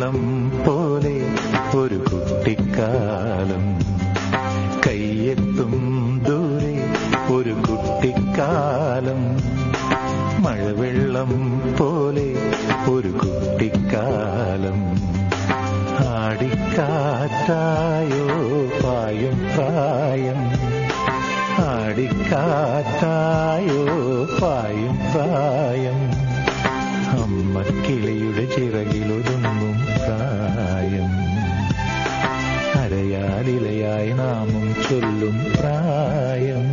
മഴവെള്ളം പോലെ ഒരു കുട്ടിക്കാലം, കയ്യെത്തും ദൂരെ ഒരു കുട്ടിക്കാലം. മഴവെള്ളം പോലെ ഒരു കുട്ടിക്കാലം, ആടിക്കാറ്റായോ പായും പ്രായം, ആടിക്കാറ്റായോ പായും പ്രായം. അമ്മക്കിളിയുടെ ചിറകിലൊതുങ്ങും പ്രായം, അരയാലിലയായി നാമം ചൊല്ലും പ്രായം.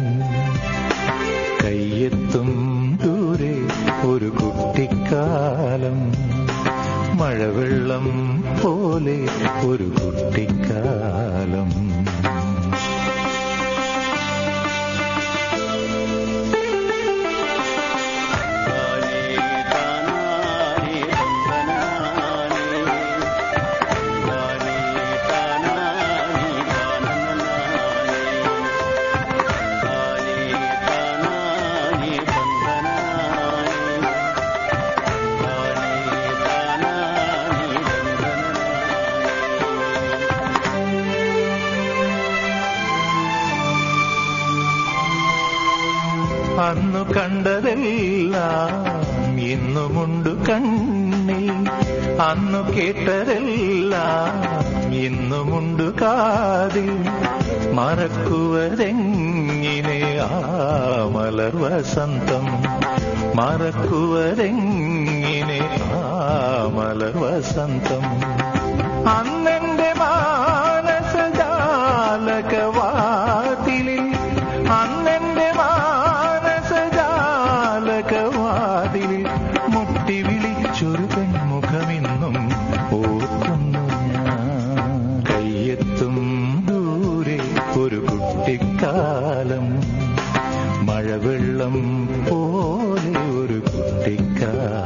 കയ്യെത്തും ദൂരെ ഒരു കുട്ടിക്കാലം, മഴവെള്ളം പോലെ ഒരു കുട്ടിക്കാലം. അന്നു കണ്ടതെല്ലാം ഇന്നുമുണ്ടു കണ്ണിൽ, അന്നു കേട്ടതെല്ലാം ഇന്നുമുണ്ടു കാതിൽ. മറക്കുവതെങ്ങിനെ ആ മലർ വസന്തം, മറക്കുവതെങ്ങിനെ ആ മലർ വസന്തം. അന്നെന്റെ മാനസജാലകവാതിലിൽ, അന്നെന്റെ മാനസജാലകവാതിലിൽ മുട്ടി വിളിച്ചൊരു പെൺമുഖമിന്നും ഓർക്കുന്നു ഞാൻ. കയ്യെത്തും ദൂരെ ഒരു കുട്ടിക്കാലം, മഴവെള്ളം പോലെ ഒരു കുട്ടിക്കാലം.